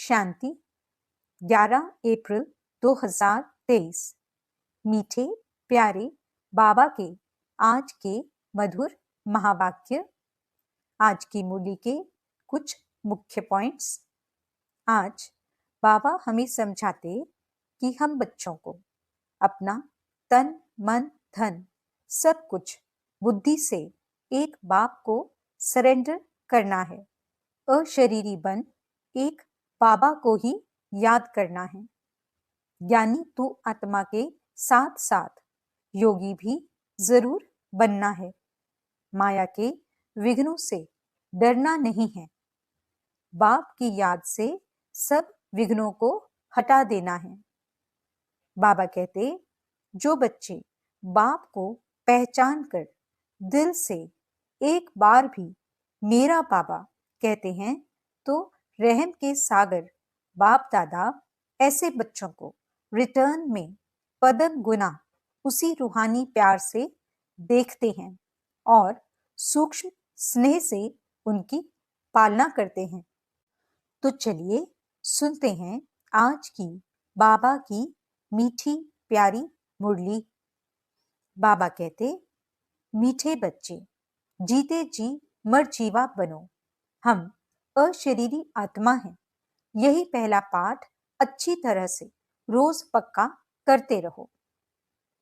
शांति 11 अप्रैल 2023। मीठे प्यारे बाबा के आज के मधुर महावाक्य। आज की मूली के कुछ मुख्य पॉइंट्स। आज बाबा हमें समझाते कि हम बच्चों को अपना तन मन धन सब कुछ बुद्धि से एक बाप को सरेंडर करना है। अशरीरी बन एक बाबा को ही याद करना है। यानी तू आत्मा के साथ साथ योगी भी जरूर बनना है। माया के विघ्नों से डरना नहीं है। बाप की याद से सब विघ्नों को हटा देना है। बाबा कहते, जो बच्चे बाप को पहचान कर दिल से एक बार भी मेरा बाबा कहते हैं तो रहम के सागर बाप दादा ऐसे बच्चों को रिटर्न में पदन गुना उसी रूहानी प्यार से देखते हैं और सूक्ष्म स्नेह से उनकी पालना करते हैं। तो चलिए सुनते हैं आज की बाबा की मीठी प्यारी मुरली। बाबा कहते, मीठे बच्चे जीते जी मर जीवा बनो। हम अशरीरी आत्मा हैं। यही पहला पाठ अच्छी तरह से रोज पक्का करते रहो।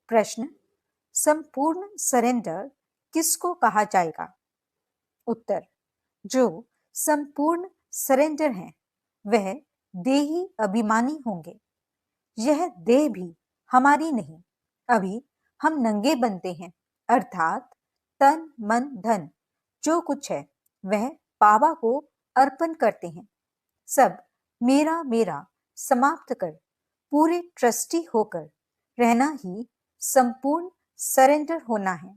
प्रश्न, संपूर्ण सरेंडर किसको कहा जाएगा? उत्तर, जो संपूर्ण सरेंडर हैं वह देही अभिमानी होंगे। यह देह भी हमारी नहीं। अभी हम नंगे बनते हैं, अर्थात तन मन धन जो कुछ है वह बाबा को अर्पण करते हैं। सब मेरा मेरा समाप्त कर पूरे ट्रस्टी होकर रहना ही संपूर्ण सरेंडर होना है।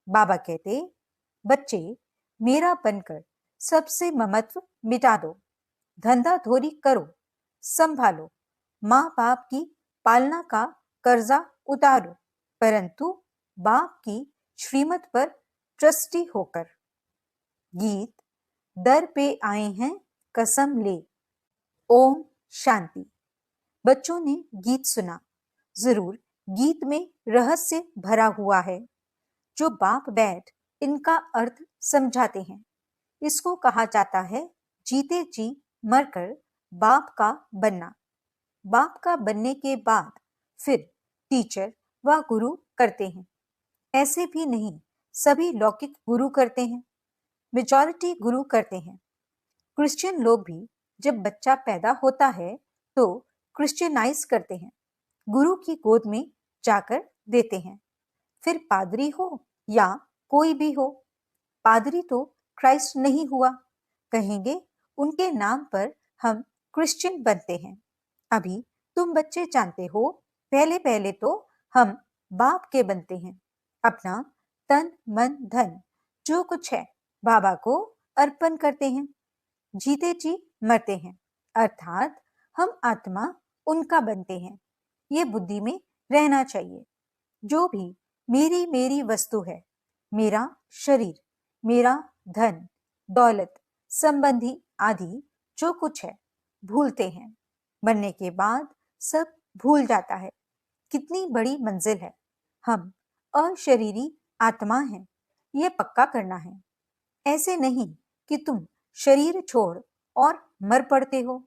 बाबा कहते, बच्चे मेरा बनकर सबसे ममत्व मिटा दो, धंधा धोरी करो, संभालो, माँ बाप की पालना का कर्जा उतारो, परंतु बाप की श्रीमत पर ट्रस्टी होकर। गीत, दर पे आए हैं कसम ले। ओम शांति। बच्चों ने गीत सुना। जरूर गीत में रहस्य भरा हुआ है जो बाप बैठ इनका अर्थ समझाते हैं। इसको कहा जाता है जीते जी मरकर बाप का बनना। बाप का बनने के बाद फिर टीचर व गुरु करते हैं। ऐसे भी नहीं सभी लौकिक गुरु करते हैं, मेजॉरिटी गुरु करते हैं। क्रिश्चियन लोग भी जब बच्चा पैदा होता है तो क्रिश्चियनाइज करते हैं, गुरु की गोद में जाकर देते हैं। फिर पादरी हो या कोई भी हो, पादरी तो क्राइस्ट नहीं हुआ, कहेंगे उनके नाम पर हम क्रिश्चियन बनते हैं। अभी तुम बच्चे जानते हो, पहले पहले तो हम बाप के बनते हैं। अपना तन मन धन जो कुछ है बाबा को अर्पण करते हैं। जीते जी मरते हैं, अर्थात हम आत्मा उनका बनते हैं। ये बुद्धि में रहना चाहिए। जो भी मेरी मेरी वस्तु है, मेरा शरीर, मेरा धन दौलत संबंधी आदि जो कुछ है भूलते हैं। मरने के बाद सब भूल जाता है। कितनी बड़ी मंजिल है। हम अशरीरी आत्मा हैं, ये पक्का करना है। ऐसे नहीं कि तुम शरीर छोड़ और मर पड़ते हो।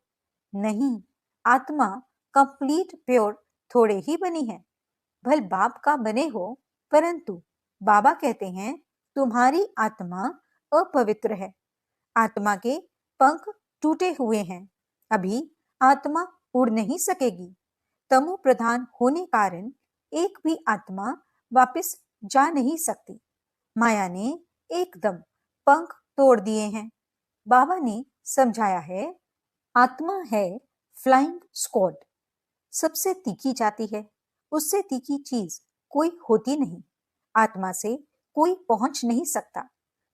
नहीं, आत्मा कंप्लीट प्योर थोड़े ही बनी है। भल बाप का बने हो, परंतु बाबा कहते हैं तुम्हारी आत्मा अपवित्र है। आत्मा के पंख टूटे हुए हैं। अभी आत्मा उड़ नहीं सकेगी। तमो प्रधान होने कारण एक भी आत्मा वापस जा नहीं सकती। माया ने एकदम पंख तोड़ दिए हैं। बाबा ने समझाया है, आत्मा है फ्लाइंग स्क्वाड, सबसे तीखी जाती है। उससे तीखी चीज कोई होती नहीं। आत्मा से कोई पहुंच नहीं सकता।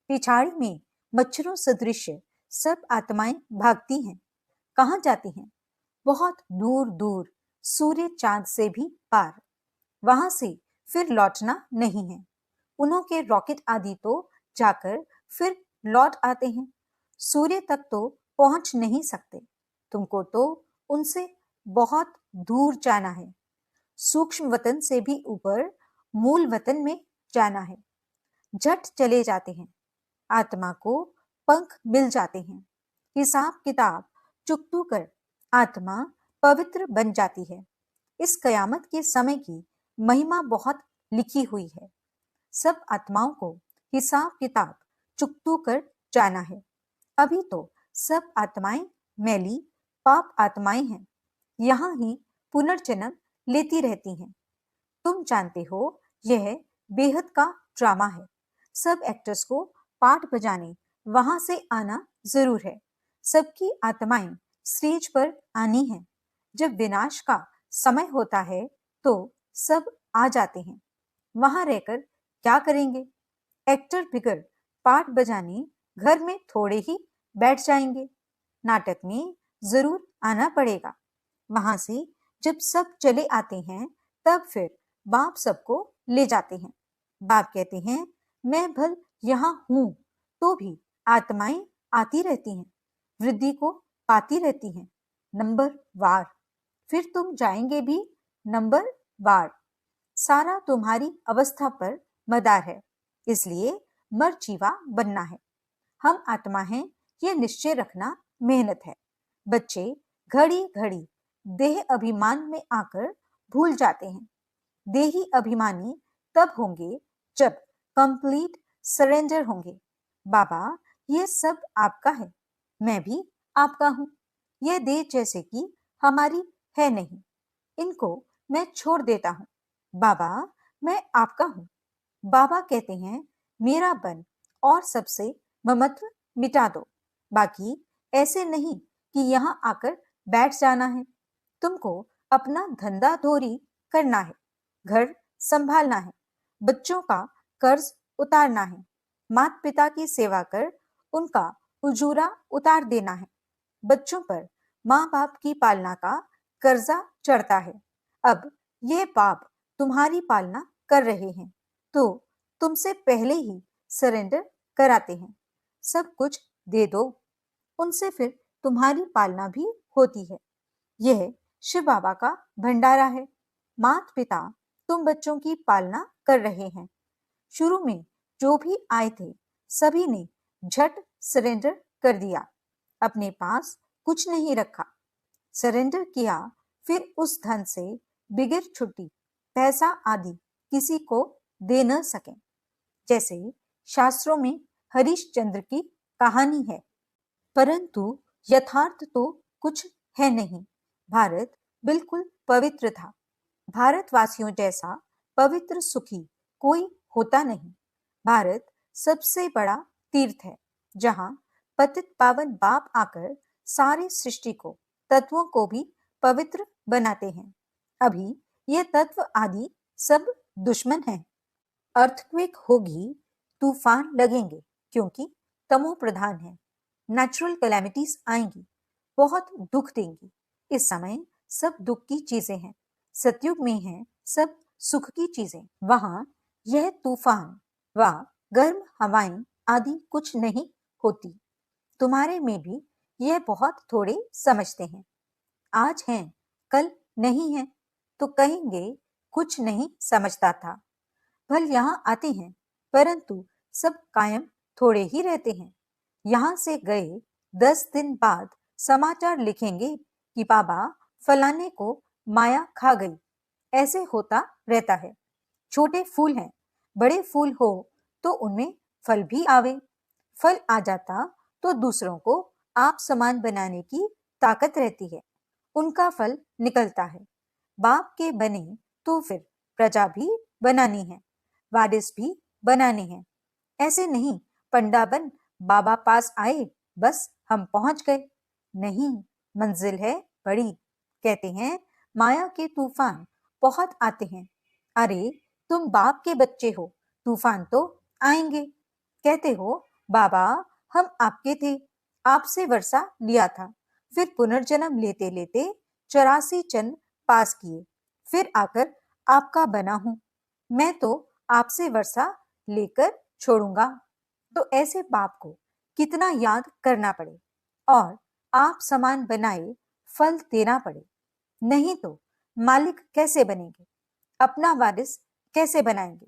पिछाड़ी में मच्छरों सदृश सब आत्माएं भागती हैं। कहाँ जाती हैं? बहुत दूर दूर, सूर्य चांद से भी पार। वहां से फिर लौटना नहीं है। उन्हों के रॉकेट आदि तो जाकर फिर लौट आते हैं। सूर्य तक तो पहुंच नहीं सकते। तुमको तो उनसे बहुत दूर जाना है, सूक्ष्म वतन से भी ऊपर मूल वतन में जाना है। झट चले जाते हैं, आत्मा को पंख मिल जाते हैं। हिसाब किताब चुकतू कर आत्मा पवित्र बन जाती है। इस कयामत के समय की महिमा बहुत लिखी हुई है। सब आत्माओं को हिसाब किताब चुकतू कर जाना है। अभी तो सब आत्माएं मैली पाप आत्माएं हैं, यहाँ ही पुनर्जन्म लेती रहती हैं। तुम जानते हो यह बेहद का ड्रामा है। सब एक्टर्स को पाठ बजाने वहां से आना जरूर है। सबकी आत्माएं स्टेज पर आनी है। जब विनाश का समय होता है तो सब आ जाते हैं। वहां रहकर क्या करेंगे? एक्टर बिगर पाठ बजाने घर में थोड़े ही बैठ जाएंगे। नाटक में जरूर आना पड़ेगा। वहां से जब सब चले आते हैं तब फिर बाप सबको ले जाते हैं। बाप कहते हैं मैं भल यहाँ हूं तो भी आत्माएं आती रहती हैं, वृद्धि को पाती रहती हैं, नंबर वार। फिर तुम जाएंगे भी नंबर वार। सारा तुम्हारी अवस्था पर मदार है, इसलिए मरजीवा बनना है। हम आत्मा हैं ये निश्चय रखना मेहनत है। बच्चे घड़ी घड़ी देह अभिमान में आकर भूल जाते हैं। देही अभिमानी तब होंगे जब कंप्लीट सरेंडर होंगे। बाबा ये सब आपका है, मैं भी आपका हूँ। यह देह जैसे कि हमारी है नहीं, इनको मैं छोड़ देता हूँ। बाबा मैं आपका हूँ। बाबा कहते हैं मेरा बन और सबसे ममत्व मिटा दो। बाकी ऐसे नहीं कि यहाँ आकर बैठ जाना है। तुमको अपना धंधा धोरी करना है, घर संभालना है, बच्चों का कर्ज उतारना है, माता पिता की सेवा कर उनका उजूरा उतार देना है। बच्चों पर माँ बाप की पालना का कर्जा चढ़ता है। अब ये बाप तुम्हारी पालना कर रहे हैं तो तुमसे पहले ही सरेंडर कराते हैं। सब कुछ दे दो, उनसे फिर तुम्हारी पालना भी होती है। यह शिव बाबा का भंडारा है। माता पिता तुम बच्चों की पालना कर रहे हैं। शुरू में जो भी आए थे सभी ने झट सरेंडर कर दिया, अपने पास कुछ नहीं रखा, सरेंडर किया। फिर उस धन से बिगड़ छुट्टी पैसा आदि किसी को दे न सके। जैसे शास्त्रों में हरिश्चंद्र की कहानी है, परंतु यथार्थ तो कुछ है नहीं। भारत बिल्कुल पवित्र था। भारतवासियों जैसा पवित्र सुखी कोई होता नहीं। भारत सबसे बड़ा तीर्थ है जहाँ पतित पावन बाप आकर सारी सृष्टि को तत्वों को भी पवित्र बनाते हैं। अभी ये तत्व आदि सब दुश्मन हैं। अर्थक्वेक होगी, तूफान लगेंगे क्योंकि तमो प्रधान है। नेचुरल कैलेमिटीज आएंगी, बहुत दुख देंगी। इस समय सब दुख की चीजें हैं, सतयुग में है सब सुख की चीजें। वहां यह तूफान व गर्म हवाएं आदि कुछ नहीं होती। तुम्हारे में भी यह बहुत थोड़े समझते हैं। आज हैं कल नहीं है तो कहेंगे कुछ नहीं समझता था। भल यहाँ आते हैं परंतु सब कायम थोड़े ही रहते हैं। यहाँ से गए 10 दिन बाद समाचार लिखेंगे कि बाबा फलाने को माया खा गई। ऐसे होता रहता है। छोटे फूल हैं, बड़े फूल हो तो उनमें फल भी आवे। फल आ जाता तो दूसरों को आप समान बनाने की ताकत रहती है, उनका फल निकलता है। बाप के बने तो फिर प्रजा भी बनानी है, वारिस भी बनाने हैं। ऐसे नहीं पंडा बन बाबा पास आए बस हम पहुंच गए। नहीं, मंजिल है बड़ी। कहते हैं माया के तूफान बहुत आते हैं। अरे तुम बाप के बच्चे हो, तूफान तो आएंगे। कहते हो बाबा हम आपके थे, आपसे वर्षा लिया था, फिर पुनर्जन्म लेते लेते 84 जन्म पास किए, फिर आकर आपका बना हूं। मैं तो आपसे वर्षा लेकर छोड़ूंगा। तो ऐसे बाप को कितना याद करना पड़े। और आप सामान बनाए फल देना पड़े, नहीं तो मालिक कैसे बनेंगे, अपना वारिस कैसे बनाएंगे।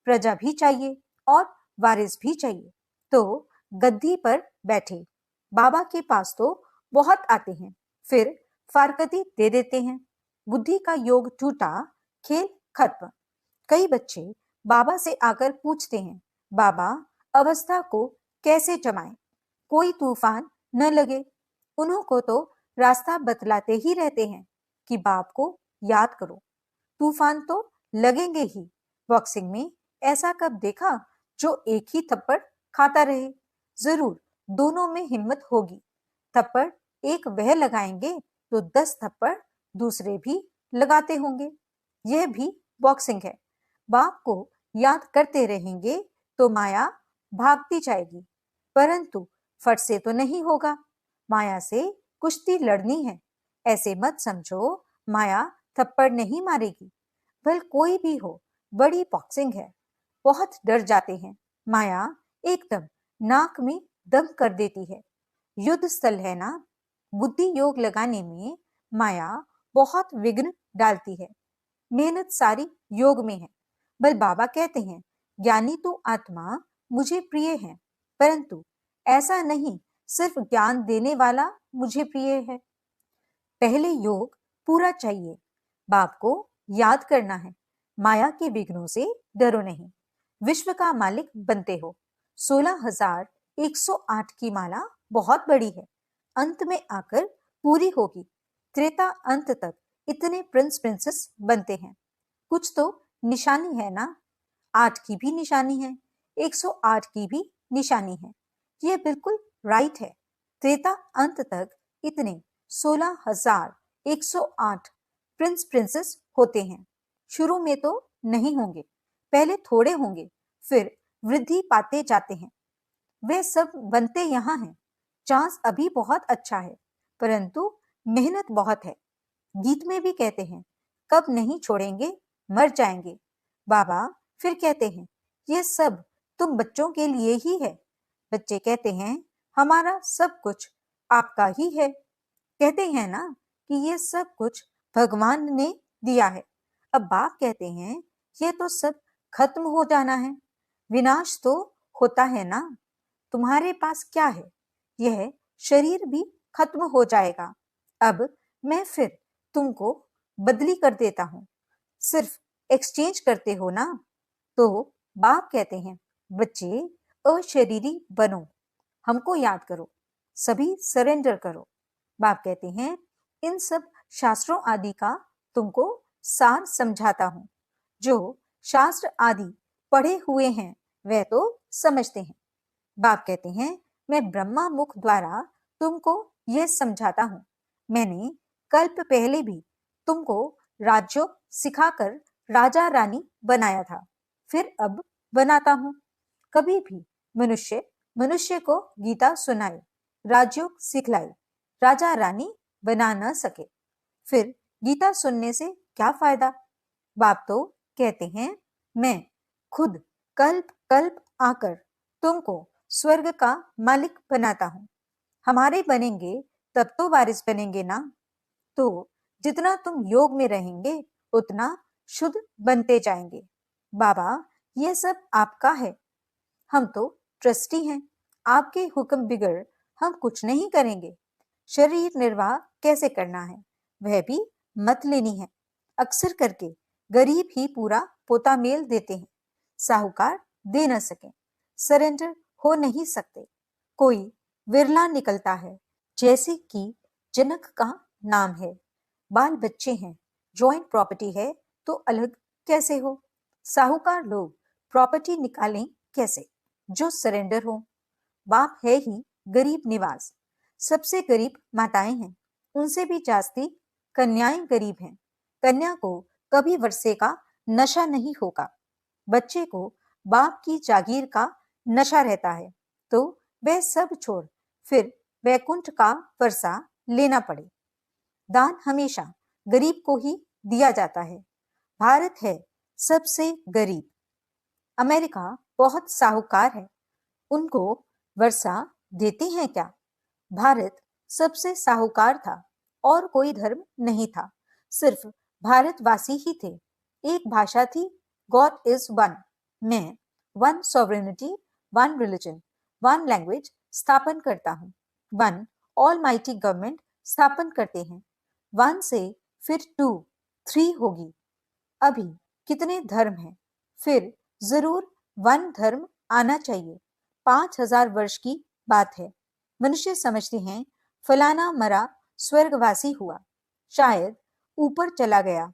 प्रजा भी चाहिए और वारिस भी चाहिए, तो गद्दी पर बैठे। बाबा के पास तो बहुत आते हैं, फिर फारकती दे देते हैं। बुद्धि का योग टूटा, खेल खत्म। कई बच्चे बाबा से आकर पूछते हैं, बाबा अवस्था को कैसे जमाएं, कोई तूफान न लगे। उन्हों को तो रास्ता बतलाते ही रहते हैं कि बाप को याद करो, तूफान तो लगेंगे ही। बॉक्सिंग में ऐसा कब देखा जो एक ही थप्पड़ खाता रहे। जरूर दोनों में हिम्मत होगी। थप्पड़ एक वह लगाएंगे तो 10 थप्पड़ दूसरे भी लगाते होंगे। यह भी बॉक्सिंग है। बाप को याद करते रहेंगे तो माया भागती जाएगी, परंतु फट से तो नहीं होगा। माया से कुश्ती लड़नी है। ऐसे मत समझो माया थप्पड़ नहीं मारेगी। भल कोई भी हो, बड़ी बॉक्सिंग है। बहुत डर जाते हैं। माया एकदम नाक में दम कर देती है। युद्ध स्थल है ना। बुद्धि योग लगाने में माया बहुत विघ्न डालती है। मेहनत सारी योग में है। बल बाबा कहते हैं, ज्ञानी तो आत्मा मुझे प्रिय है, परंतु ऐसा नहीं सिर्फ ज्ञान देने वाला मुझे प्रिय है। पहले योग पूरा चाहिए। बाप को याद करना है। माया के विघ्नों से डरो नहीं। विश्व का मालिक बनते हो। 16,108 की माला बहुत बड़ी है, अंत में आकर पूरी होगी। त्रेता अंत तक इतने प्रिंस प्रिंसेस बनते हैं। कुछ तो निशानी है ना। 8 की भी निशानी है, 108 की भी निशानी है। यह बिल्कुल राइट है। त्रेता अंत तक इतने 16,108 प्रिंस प्रिंसेस होते हैं। शुरू में तो नहीं होंगे, पहले थोड़े होंगे, फिर वृद्धि पाते जाते हैं। वे सब बनते यहाँ हैं। चांस अभी बहुत अच्छा है, परंतु मेहनत बहुत है। गीत में भी कहते हैं, कब नहीं छोड़ेंगे, मर जाएंगे। बाबा फिर कहते हैं, ये सब तुम बच्चों के लिए ही है। बच्चे कहते हैं, हमारा सब कुछ आपका ही है। कहते हैं ना कि ये सब कुछ भगवान ने दिया है। अब बाप कहते हैं, ये तो सब खत्म हो जाना है। विनाश तो होता है ना। तुम्हारे पास क्या है? यह शरीर भी खत्म हो जाएगा। अब मैं फिर तुमको बदली कर देता हूँ। सिर्फ एक्सचेंज करते हो ना। तो बाप कहते हैं, बच्चे अशरीरी बनो, हमको याद करो, सभी सरेंडर करो। बाप कहते हैं, इन सब शास्त्रों आदि का तुमको सार समझाता हूँ। जो शास्त्र आदि पढ़े हुए हैं वह तो समझते हैं। बाप कहते हैं, मैं ब्रह्मा मुख द्वारा तुमको यह समझाता हूँ। मैंने कल्प पहले भी तुमको राजयोग सिखाकर राजा रानी बनाया था, फिर अब बनाता हूँ। कभी भी मनुष्य मनुष्य को गीता सुनाए, राजयोग सिखलाए, राजा रानी बना न सके, फिर गीता सुनने से क्या फायदा। बाप तो कहते हैं, मैं खुद कल्प कल्प आकर तुमको स्वर्ग का मालिक बनाता हूँ। हमारे बनेंगे तब तो वारिस बनेंगे ना। तो जितना तुम योग में रहेंगे उतना शुद्ध बनते जाएंगे। बाबा यह सब आपका है, हम तो ट्रस्टी हैं। आपके हुक्म बिगड़ हम कुछ नहीं करेंगे। शरीर निर्वाह कैसे करना है वह भी मत लेनी है। अक्सर करके गरीब ही पूरा पोता मेल देते हैं। साहूकार दे न सके, सरेंडर हो नहीं सकते। कोई विरला निकलता है, जैसे कि जनक का नाम है। बाल बच्चे हैं, जॉइंट प्रॉपर्टी है तो अलग कैसे हो। साहूकार लोग प्रॉपर्टी निकालें कैसे जो सरेंडर हो। बाप है ही गरीब निवास। सबसे गरीब माताएं हैं, उनसे भी जास्ती कन्याएं गरीब हैं। कन्या को कभी वर्षे का नशा नहीं होगा। बच्चे को बाप की जागीर का नशा रहता है, तो वह सब छोड़ फिर वैकुंठ का वर्षा लेना पड़े। दान हमेशा गरीब को ही दिया जाता है। भारत है सबसे गरीब। अमेरिका बहुत साहूकार है, उनको वर्षा देते हैं क्या। भारत सबसे साहूकार था और कोई धर्म नहीं था, सिर्फ भारतवासी ही थे। एक भाषा थी, गॉड इज वन। मैं one sovereignty, one religion, one language स्थापन करता हूँ। वन ऑल माइटी गवर्नमेंट स्थापन करते हैं। वन से फिर 2, 3 होगी। अभी कितने धर्म हैं? फिर जरूर वन धर्म आना चाहिए। 5000 वर्ष की बात है। मनुष्य समझते हैं फलाना मरा स्वर्गवासी हुआ, शायद ऊपर चला गया।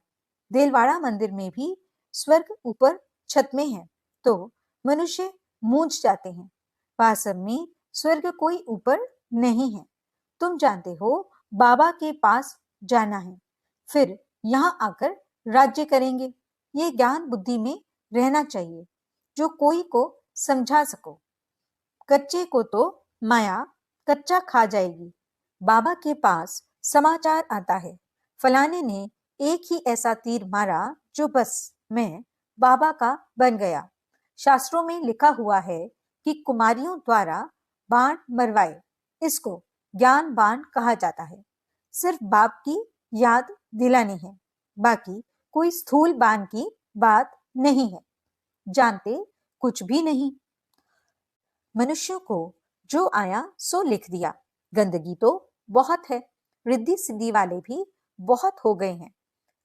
देलवाड़ा मंदिर में भी स्वर्ग ऊपर छत में है, तो मनुष्य मूंझ जाते हैं। वास्तव में स्वर्ग कोई ऊपर नहीं है। तुम जानते हो बाबा के पास जाना है, फिर यहाँ आकर राज्य करेंगे। ये ज्ञान बुद्धि में रहना चाहिए, जो कोई को समझा सको। कच्चे को तो माया कच्चा खा जाएगी। बाबा के पास समाचार आता है, फलाने ने एक ही ऐसा तीर मारा जो बस मैं बाबा का बन गया। शास्त्रों में लिखा हुआ है कि कुमारियों द्वारा बाण मरवाए। इसको ज्ञान बाण कहा जाता है। सिर्फ बाप की याद दिलानी है, बाकी कोई स्थूल बाण की बात नहीं है। जानते कुछ भी नहीं। मनुष्यों को जो आया सो लिख दिया। गंदगी तो बहुत है, रिद्धि सिद्धि वाले भी बहुत हो गए हैं।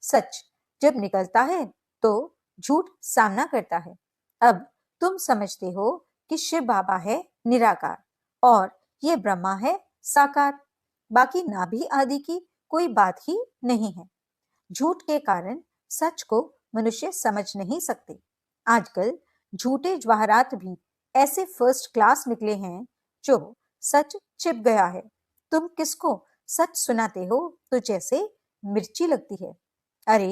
सच जब निकलता है तो झूठ सामना करता है। अब तुम समझते हो कि शिव बाबा है निराकार और ये ब्रह्मा है साकार। बाकी नाभि आदि की कोई बात ही नहीं है। झूठ के कारण सच को मनुष्य समझ नहीं सकते। आजकल झूठे जवाहरात भी ऐसे फर्स्ट क्लास निकले हैं जो सच छिप गया है। तुम किसको सच सुनाते हो तो जैसे मिर्ची लगती है। अरे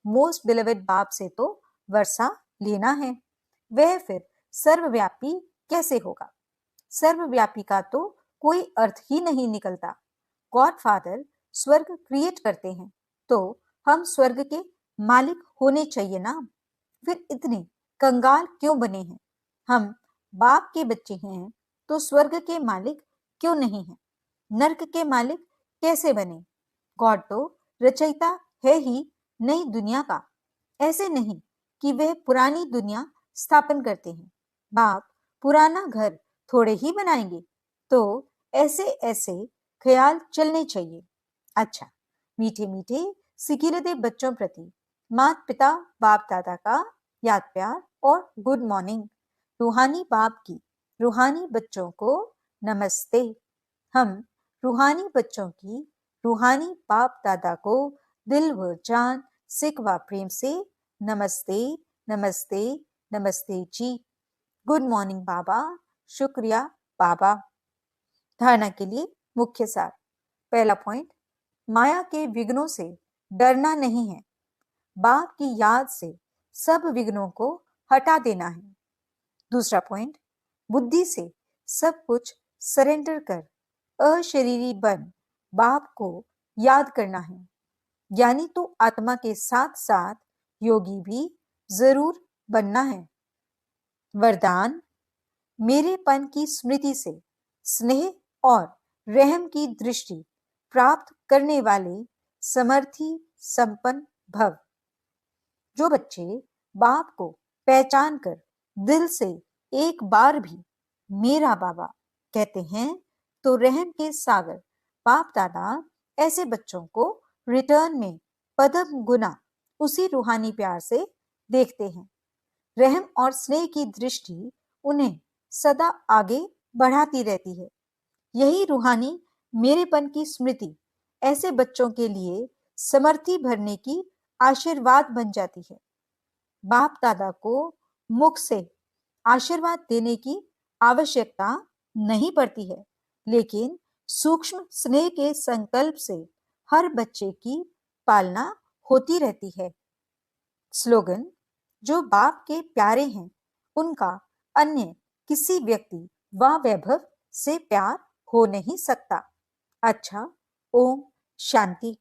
मोस्ट बिलवेड बाप से तो वर्षा लेना है, वह फिर सर्वव्यापी कैसे होगा? सर्वव्यापी का तो कोई अर्थ ही नहीं निकलता। गॉड फादर स्वर्ग क्रिएट करते हैं तो हम स्वर्ग के मालिक होने चाहिए ना। फिर इतने कंगाल क्यों बने हैं? हम बाप के बच्चे हैं तो स्वर्ग के मालिक क्यों नहीं हैं? नर्क के मालिक कैसे बने? गॉड तो रचयिता है ही नई दुनिया का। ऐसे नहीं कि वह पुरानी दुनिया स्थापन करते हैं। बाप पुराना घर थोड़े ही बनाएंगे, तो ऐसे ऐसे ख्याल चलने चाहिए। अच्छा, मीठे मीठे सिकिलते बच्चों प्रति माता पिता बाप दादा का याद प्यार और गुड मॉर्निंग। रूहानी बाप की रूहानी बच्चों को नमस्ते। हम रूहानी बच्चों की रूहानी बाप दादा को दिल व जान सिक व प्रेम से नमस्ते नमस्ते नमस्ते जी। गुड मॉर्निंग बाबा, शुक्रिया बाबा। धारणा के लिए मुख्य सार। पहला पॉइंट, माया के विघ्नों से डरना नहीं है। बाप की याद से सब विघ्नों को हटा देना है। दूसरा पॉइंट, बुद्धि से सब कुछ सरेंडर कर अशरीरी बन बाप को याद करना है। ज्ञानी तो आत्मा के साथ साथ योगी भी जरूर बनना है। वरदान, मेरेपन की स्मृति से स्नेह और रहम की दृष्टि प्राप्त करने वाले समर्थी संपन्न भव। जो बच्चे बाप को पहचान कर दिल से एक बार भी मेरा बाबा कहते हैं तो रहम के सागर बाप दादा ऐसे बच्चों को रिटर्न में पदम गुना उसी रूहानी प्यार से देखते हैं। रहम और स्नेह की दृष्टि उन्हें सदा आगे बढ़ाती रहती है। यही रूहानी मेरेपन की स्मृति ऐसे बच्चों के लिए समर्थी भरने की आशीर्वाद बन जाती है। बाप दादा को मुख से आशीर्वाद देने की आवश्यकता नहीं पड़ती है, लेकिन सूक्ष्म स्नेह के संकल्प से हर बच्चे की पालना होती रहती है। स्लोगन, जो बाप के प्यारे हैं उनका अन्य किसी व्यक्ति व वैभव से प्यार हो नहीं सकता। अच्छा, ओम शांति।